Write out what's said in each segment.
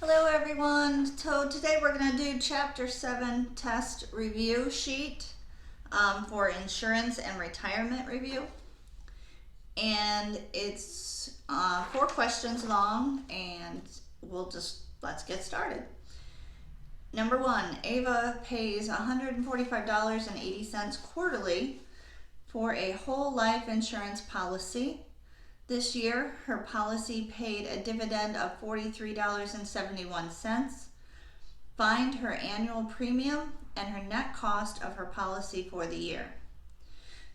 Hello everyone. So today we're going to do Chapter 7 test review sheet for insurance and retirement review. And it's 4 questions long, and let's get started. Number 1, Ava pays $145.80 quarterly for a whole life insurance policy. This year, her policy paid a dividend of $43.71. Find her annual premium and her net cost of her policy for the year.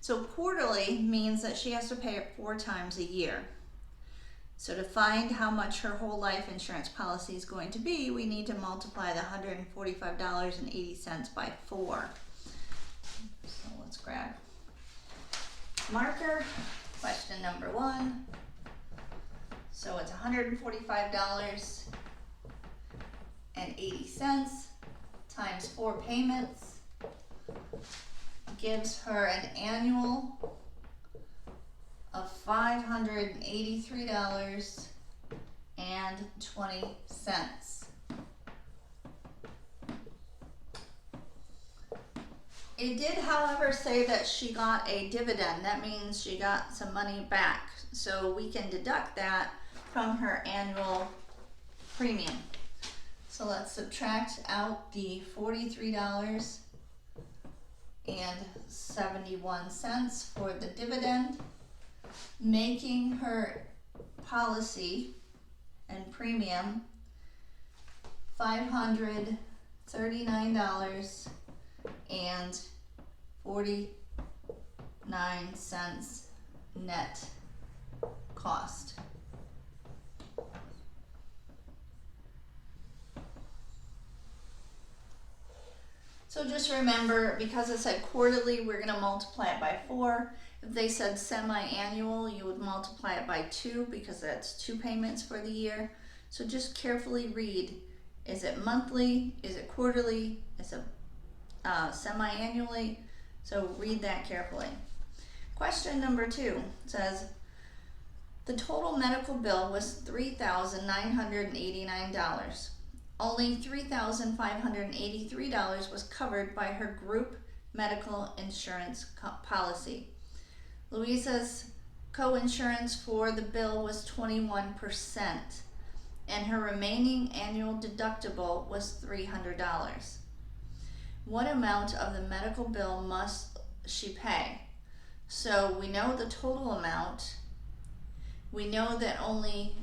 So quarterly means that she has to pay it 4 times a year. So to find how much her whole life insurance policy is going to be, we need to multiply the $145.80 by 4. So let's grab marker. Question number 1. So it's $145.80 times 4 payments gives her an annual of $583.20. It did, however, say that she got a dividend. That means she got some money back. So we can deduct that from her annual premium. So let's subtract out the $43.71 for the dividend, making her policy and premium $539.49 net cost. So just remember, because it said quarterly, we're going to multiply it by 4. If they said semi-annual, you would multiply it by 2 because that's 2 payments for the year. So just carefully read, is it monthly, is it quarterly, is it semi-annually? So read that carefully. Question number 2 says, the total medical bill was $3,989. Only $3,583 was covered by her group medical insurance policy. Louisa's co-insurance for the bill was 21%, and her remaining annual deductible was $300. What amount of the medical bill must she pay? So we know the total amount. We know that only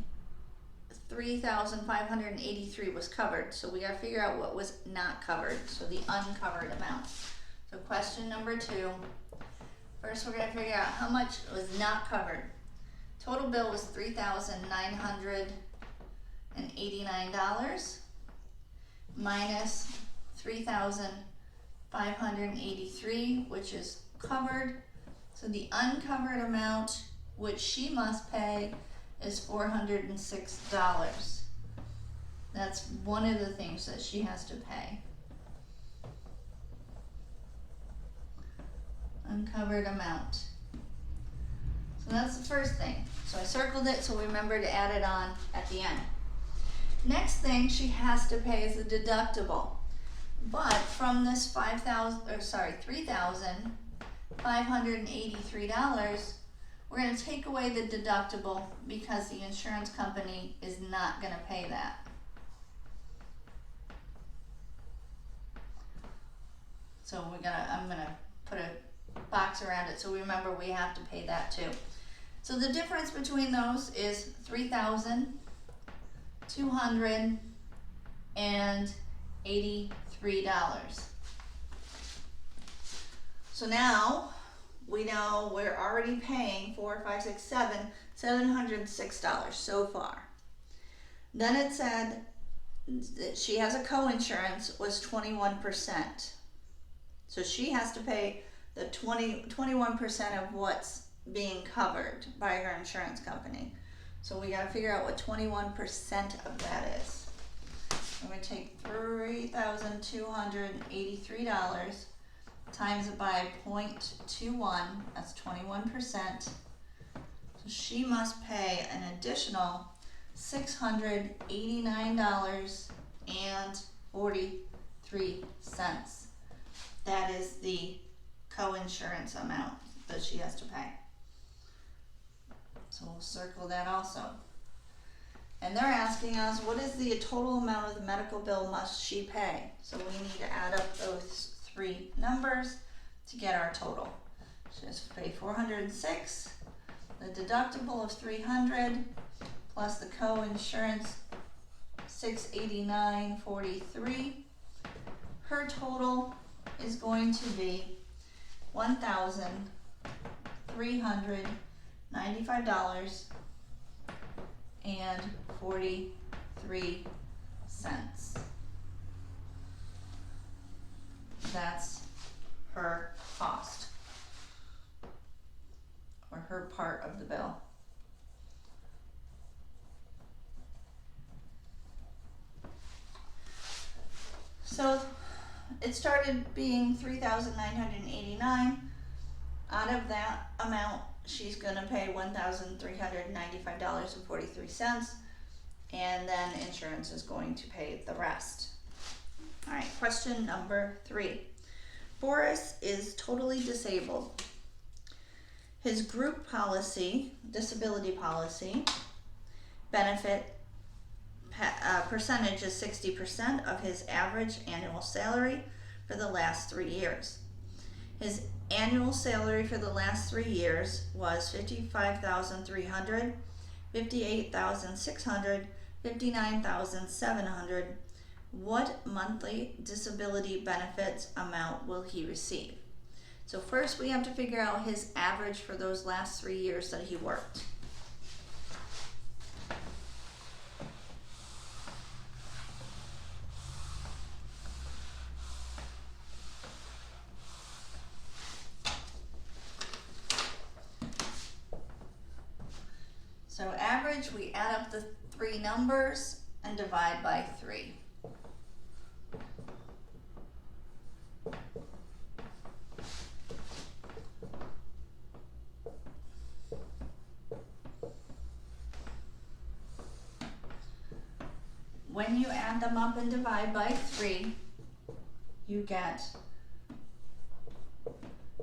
$3,583 was covered, so we got to figure out what was not covered, so the uncovered amount. So question number 2, first we're going to figure out how much was not covered. Total bill was $3,989 minus $3,583, which is covered. So the uncovered amount which she must pay is $406. That's one of the things that she has to pay. Uncovered amount. So that's the first thing. So I circled it so we remember to add it on at the end. Next thing she has to pay is the deductible. But from this $3,583, we're going to take away the deductible because the insurance company is not going to pay that. So I'm going to put a box around it so we remember we have to pay that too. So the difference between those is $3,283. So now we know we're already paying $706 so far. Then it said that she has a co-insurance was 21%. So she has to pay the 21% of what's being covered by her insurance company. So we got to figure out what 21% of that is. I'm going to take $3,283 times it by 0.21, that's 21%. So she must pay an additional $689.43. That is the co-insurance amount that she has to pay. So we'll circle that also. And they're asking us, what is the total amount of the medical bill must she pay? So we need to add up those three numbers to get our total. She has to pay $406, the deductible of $300, plus the co-insurance $689.43. Her total is going to be $1,395.43. That's her cost, or her part of the bill. So it started being $3,989. Out of that amount, she's gonna pay $1,395.43, and then insurance is going to pay the rest. All right, question number 3. Boris is totally disabled. His group policy, disability policy, benefit percentage is 60% of his average annual salary for the last 3 years. His annual salary for the last 3 years was $55,300, $58,600, $59,700. What monthly disability benefits amount will he receive? So first we have to figure out his average for those last 3 years that he worked. So average, we add up the 3 numbers and divide by 3. When you add them up and divide by 3, you get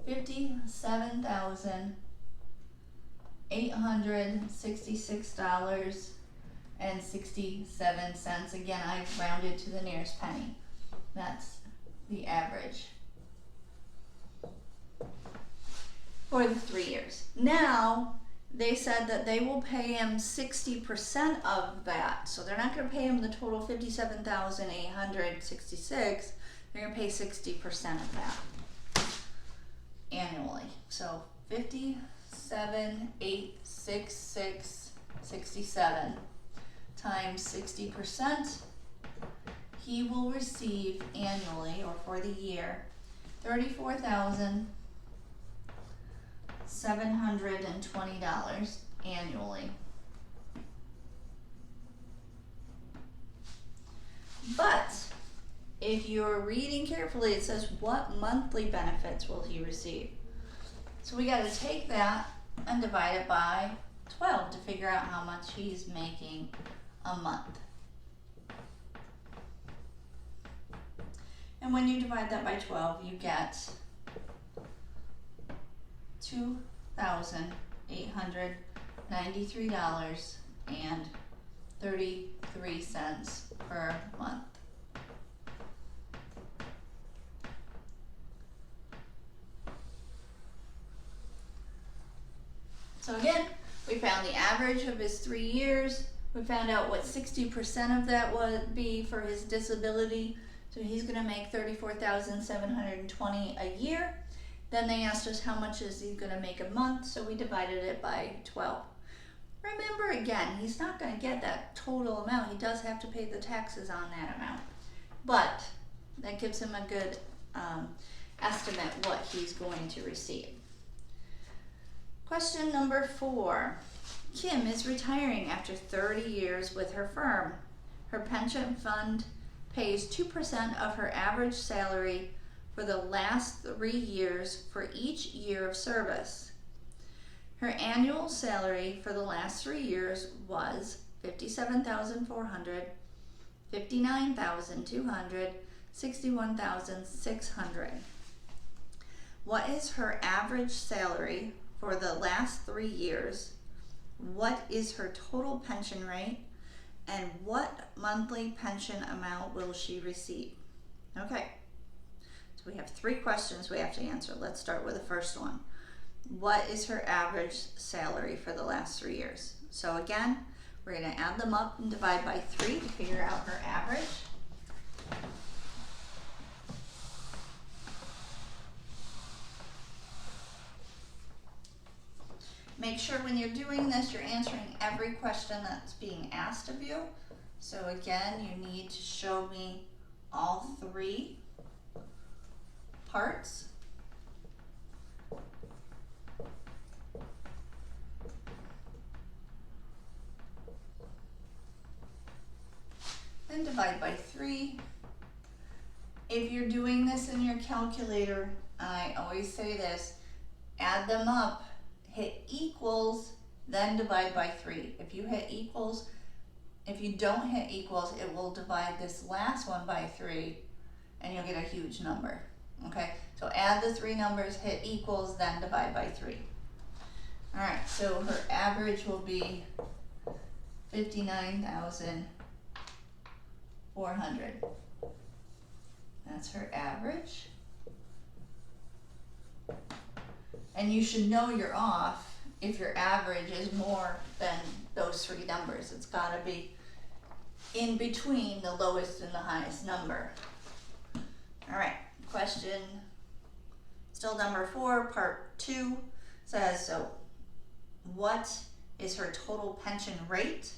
$57,866.67. Again, I rounded to the nearest penny. That's the average for the 3 years. Now, they said that they will pay him 60% of that. So they're not going to pay him the total $57,866. They're going to pay 60% of that annually. So $57,866.67 times 60%. He will receive annually, or for the year, $34,720 annually. But if you're reading carefully, it says what monthly benefits will he receive? So we got to take that and divide it by 12 to figure out how much he's making a month. And when you divide that by 12, you get $2,893.33 per month. So again, we found the average of his 3 years. We found out what 60% of that would be for his disability. So he's going to make $34,720 a year. Then they asked us how much is he going to make a month, so we divided it by 12. Remember again, he's not going to get that total amount. He does have to pay the taxes on that amount. But that gives him a good estimate what he's going to receive. Question number 4. Kim is retiring after 30 years with her firm. Her pension fund pays 2% of her average salary for the last 3 years for each year of service. Her annual salary for the last 3 years was $57,400, $59,200, $61,600. What is her average salary for the last 3 years? What is her total pension rate? And what monthly pension amount will she receive? Okay, so we have 3 questions we have to answer. Let's start with the first one. What is her average salary for the last 3 years? So again, we're going to add them up and divide by 3 to figure out her average. Make sure when you're doing this, you're answering every question that's being asked of you. So again, you need to show me all 3 parts. Then divide by 3. If you're doing this in your calculator, I always say this, add them up, hit equals, then divide by 3. If you hit equals, if you don't hit equals, it will divide this last one by 3 and you'll get a huge number. Okay, so add the 3 numbers, hit equals, then divide by 3. All right, so her average will be $59,400. That's her average. And you should know you're off if your average is more than those 3 numbers. It's got to be in between the lowest and the highest number. All right, question still number 4, part 2 says, so what is her total pension rate?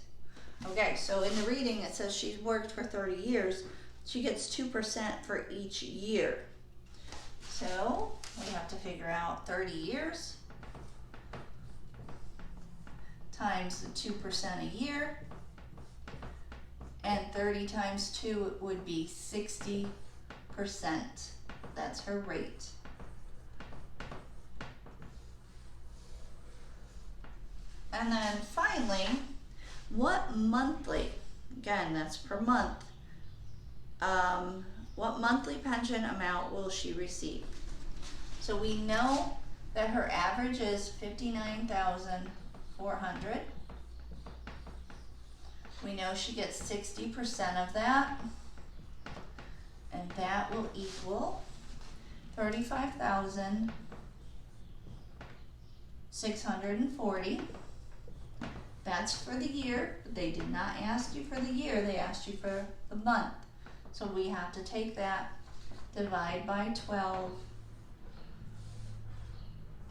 Okay, so in the reading it says she's worked for 30 years. She gets 2% for each year. So we have to figure out 30 years times the 2% a year, and 30 times 2 would be 60%. That's her rate. And then finally, what monthly, again that's per month, what monthly pension amount will she receive? So we know that her average is $59,400. We know she gets 60% of that, and that will equal $35,640. That's for the year. They did not ask you for the year, they asked you for the month. So we have to take that, divide by 12,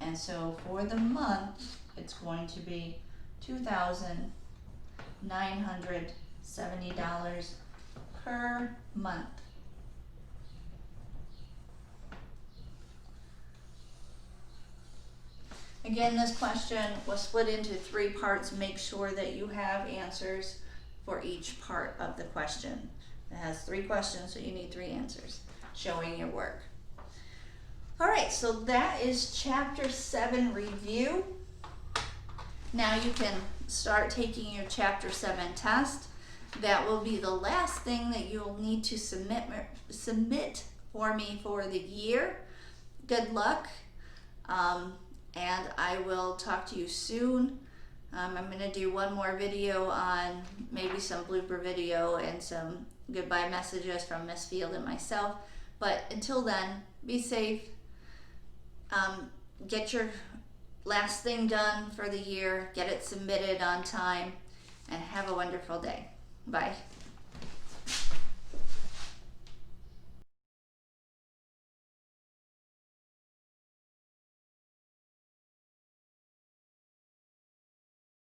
and so for the month, it's going to be $2,970 per month. Again, this question was split into 3 parts. Make sure that you have answers for each part of the question. It has 3 questions, so you need 3 answers showing your work. All right, so that is Chapter 7 review. Now you can start taking your Chapter 7 test. That will be the last thing that you'll need to submit for me for the year. Good luck, and I will talk to you soon. I'm going to do one more video on maybe some blooper video and some goodbye messages from Miss Field and myself. But until then, be safe. Get your last thing done for the year. Get it submitted on time. And have a wonderful day. Bye.